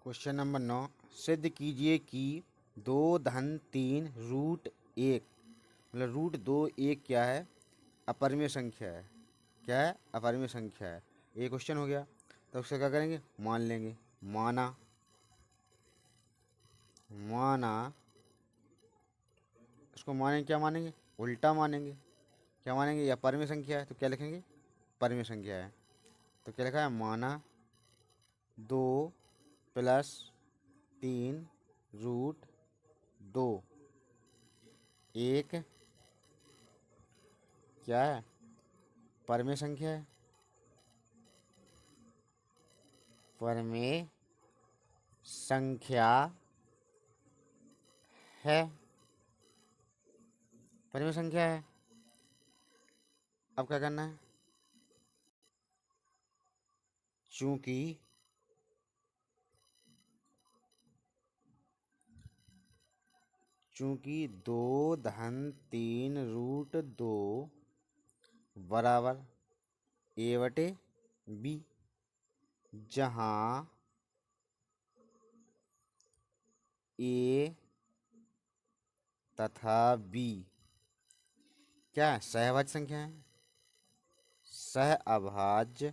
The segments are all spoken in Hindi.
क्वेश्चन नंबर 9 सिद्ध कीजिए कि 2 धन 3 रूट 1 मतलब रूट 2 1 क्या है? अपरिमेय संख्या है। क्या है? अपरिमेय संख्या है। ये क्वेश्चन हो गया। तो उससे क्या करेंगे? मान लेंगे। माना माना इसको मानेंगे। क्या मानेंगे? उल्टा मानेंगे। क्या मानेंगे? यह अपरिमेय संख्या है तो क्या लिखेंगे? परिमेय संख्या है। तो क्या लिखा है? माना 2 प्लस 3 रूट 2 एक क्या है? परिमेय संख्या है। परिमेय संख्या है। परिमेय संख्या है। अब क्या करना है? चूंकि चूंकि 2 धन 3 रूट 2 बराबर ए बटे बी, जहाँ ए तथा बी क्या है? सहअभाज्य संख्या है। सहअभाज्य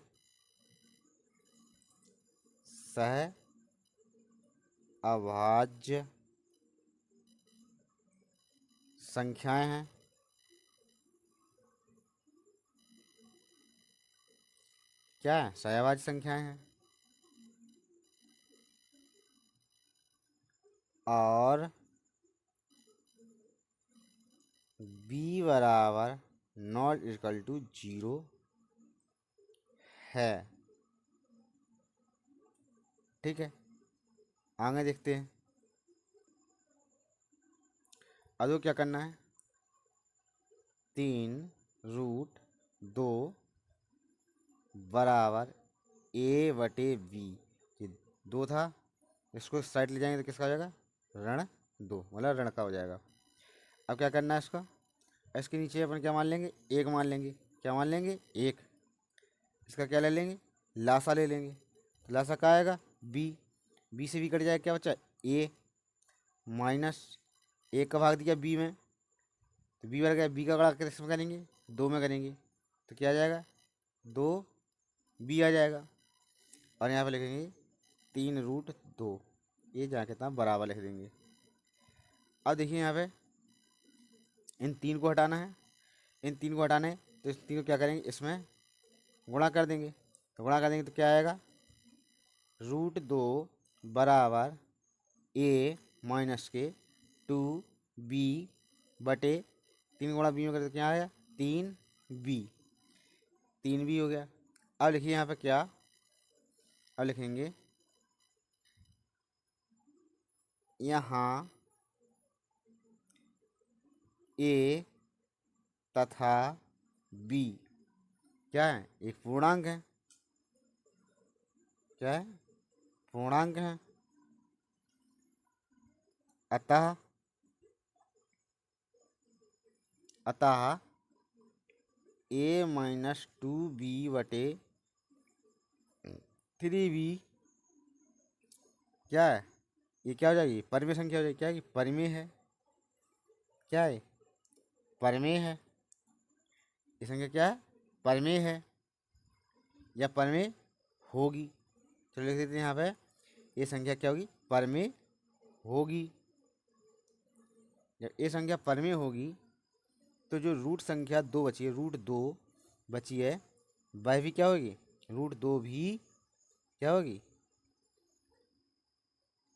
सहअभाज्य संख्याएं हैं। क्या है? सहअभाज्य संख्याएं हैं। और बी बराबर नॉट इक्वल टू 0 है। ठीक है, आगे देखते हैं। अब क्या करना है? 3 रूट 2 बराबर ए बटे बी। ये 2 था, इसको इस साइड ले जाएंगे तो किसका हो जाएगा? ऋण 2, मतलब ऋण का हो जाएगा। अब क्या करना है इसका? इसके नीचे अपन क्या मान लेंगे? 1 मान लेंगे। क्या मान लेंगे? 1। इसका क्या ले लेंगे? लासा ले लेंगे। तो लासा क्या आएगा? बी। बी से बी कट जाएगा, क्या बचा? ए माइनस 1 का भाग दिया बी में, तो बी बन गया। बी का गुणा किस में करेंगे? 2 में करेंगे, तो क्या आ जाएगा? 2 बी आ जाएगा। और यहाँ पे लिखेंगे 3 रूट 2, ये जहाँ कितना बराबर लिख देंगे। अब देखिए यहाँ पे इन 3 को हटाना है। इन 3 को हटाना है तो इस 3 को क्या करेंगे? इसमें गुणा कर देंगे। तो गुणा कर देंगे तो क्या आएगा? रूट 2 बराबर ए माइनस के 2 बी बटे 3 गुणा बी में करते क्या आया? 3 बी। 3 बी हो गया। अब लिखिए यहाँ पे क्या? अब लिखेंगे यहाँ ए तथा बी क्या है? एक पूर्णांक है। क्या है? पूर्णांक है। अतः अतः ए माइनस 2 बी बटे 3 बी क्या है? ये क्या हो जाएगी? परिमेय संख्या हो जाएगी। क्या है? कि परिमेय है। क्या है? परिमेय है। ये संख्या क्या है? परिमेय है या परिमेय होगी। चलो लिख देते हैं यहाँ पे, ये संख्या क्या होगी? परिमेय होगी। जब ये संख्या परिमेय होगी तो जो रूट संख्या 2 बची है, रूट 2 बची है, वह भी क्या होगी? रूट 2 भी क्या होगी?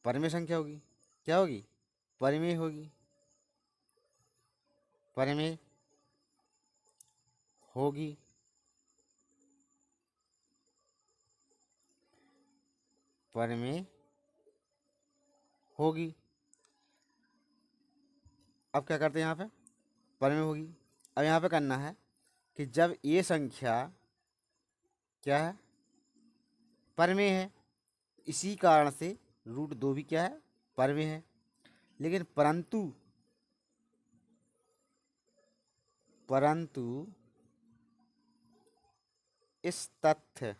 परिमेय संख्या होगी। क्या होगी? परिमेय होगी। परिमेय होगी। परिमेय होगी। अब क्या करते हैं यहाँ पे? परिमेय होगी। अब यहाँ पे करना है कि जब ये संख्या क्या है? परिमेय है, इसी कारण से रूट 2 भी क्या है? परिमेय है। लेकिन परंतु परंतु इस तथ्य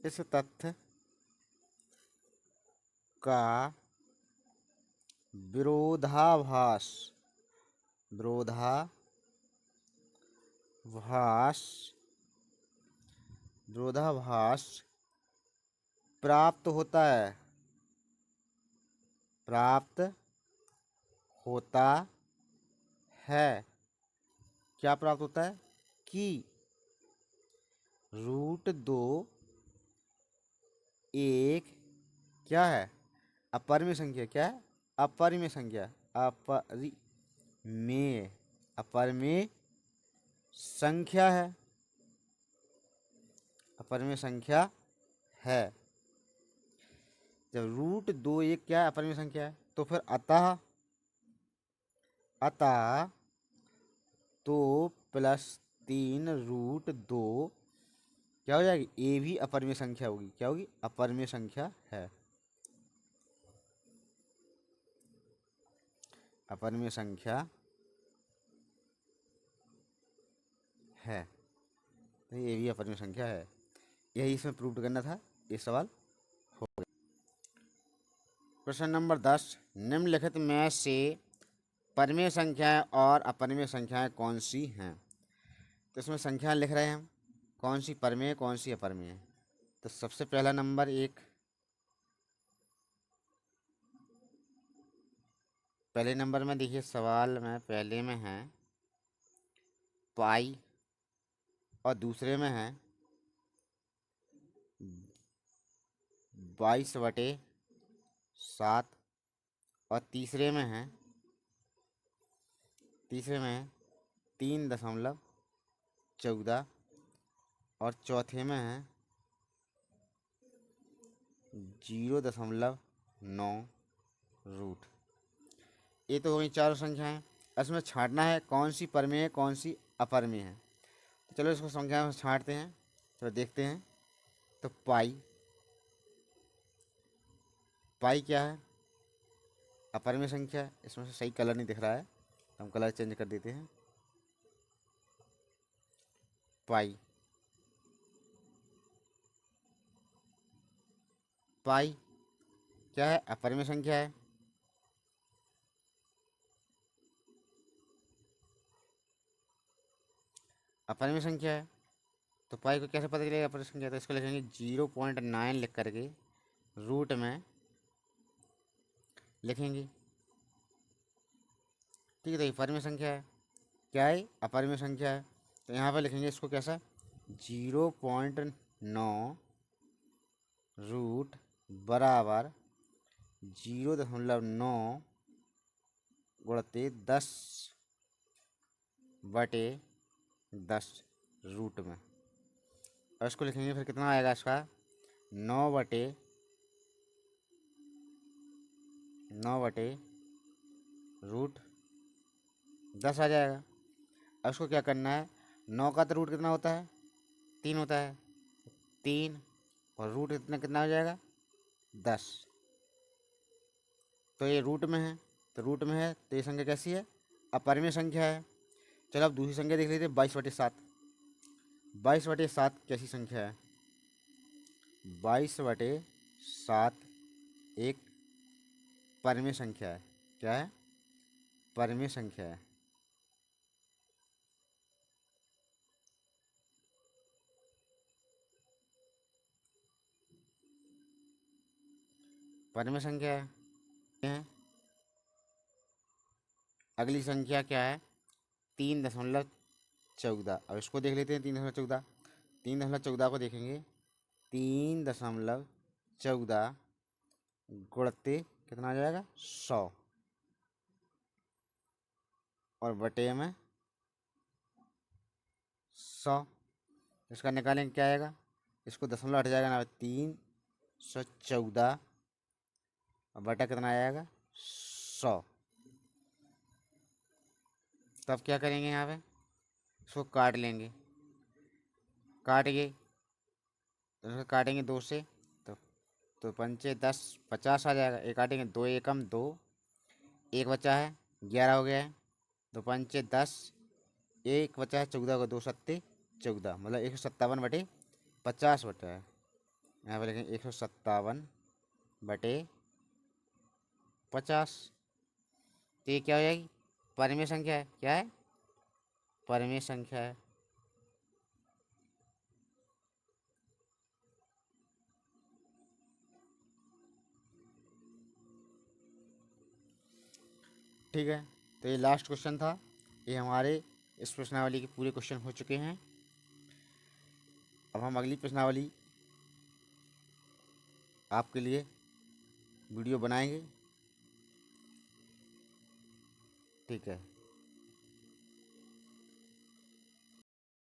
इस तथ्य का विरोधाभास विरोधाभास विरोधाभास प्राप्त होता है प्राप्त होता है। क्या प्राप्त होता है कि √2 एक क्या है अपरिमेय संख्या। क्या है अपरिमेय संख्या अपरिमेय संख्या है अपरिमेय संख्या है। जब √2 एक क्या है अपरिमेय संख्या है तो फिर अतः तो +3 √2 क्या हो जाएगी ए भी अपरिमेय संख्या होगी। क्या होगी अपरिमेय संख्या है अपरिमेय संख्या है। तो ये भी अपरिमेय संख्या है। यही इसमें प्रूव करना था। ये सवाल हो गया। प्रश्न नंबर 10 निम्नलिखित में से परिमेय संख्याएं और अपरिमेय संख्याएं कौन सी हैं। तो इसमें संख्याएं लिख रहे हैं हम कौन सी परिमेय कौन सी अपरिमेय। तो सबसे पहला नंबर एक पहले नंबर में देखिए सवाल में पहले में है पाई और दूसरे में है 22/7 और तीसरे में है 3.14 और चौथे में है 0.9 रूट। ये तो हुई चारों संख्याएं। इसमें छांटना है कौन सी परिमेय है कौन सी अपरिमेय है। तो चलो इसको संख्या में छांटते हैं तो देखते हैं। तो पाई क्या है अपरिमेय संख्या है। इसमें से सही कलर नहीं दिख रहा है तो हम कलर चेंज कर देते हैं। पाई क्या है अपरिमेय संख्या है। अपरिमेय संख्या है तो पाई को कैसे पता चलेगा अपरिमेय संख्या। तो इसको लिखेंगे 0.9 लिख करके रूट में लिखेंगे। ठीक है तो ये अपरिमेय संख्या है। क्या है अपरिमेय संख्या है तो यहाँ पर लिखेंगे इसको कैसा 0.9 रूट बराबर 0.9 गुणते 10/10 रूट में। और इसको लिखेंगे फिर कितना आएगा इसका 9/10 आ जाएगा। अब उसको क्या करना है 9 का तो रूट कितना होता है 3 होता है 3 और रूट इतना कितना हो जाएगा 10। तो ये रूट में है तो रूट में है तो ये संख्या कैसी है अपरिमेय संख्या है। चलो अब दूसरी संख्या देख लेते हैं 22/7। 22/7 कैसी संख्या है 22/7 एक परिमेय संख्या है। क्या है परिमेय संख्या है। परिमेय संख्या है। अगली संख्या क्या है 3.14। अब इसको देख लेते हैं 3.14 को देखेंगे 3.14 गुणते कितना आ जाएगा 100 और बटे में 100। इसका निकालेंगे क्या आएगा इसको दशमलव हट जाएगा ना 314 और बटा कितना आएगा 100। तब क्या करेंगे यहाँ पे इसको काट लेंगे काटेंगे तो इसको काटेंगे 2 से तो 5×10 50 आ जाएगा। एक काटेंगे 2 एकम 2 एक बचा है 11 हो गया है। तो 5×10 एक बचा है 14 को 2 7 14 मतलब 157/50 बचा है। यहाँ पे लिखेंगे 157/50। तो ये क्या हो जाएगी, परिमेय संख्या है, क्या है, परिमेय संख्या है। ठीक है, तो ये लास्ट क्वेश्चन था। ये हमारे इस प्रश्नावली के पूरे क्वेश्चन हो चुके हैं। अब हम अगली प्रश्नावली आपके लिए वीडियो बनाएंगे। ठीक है।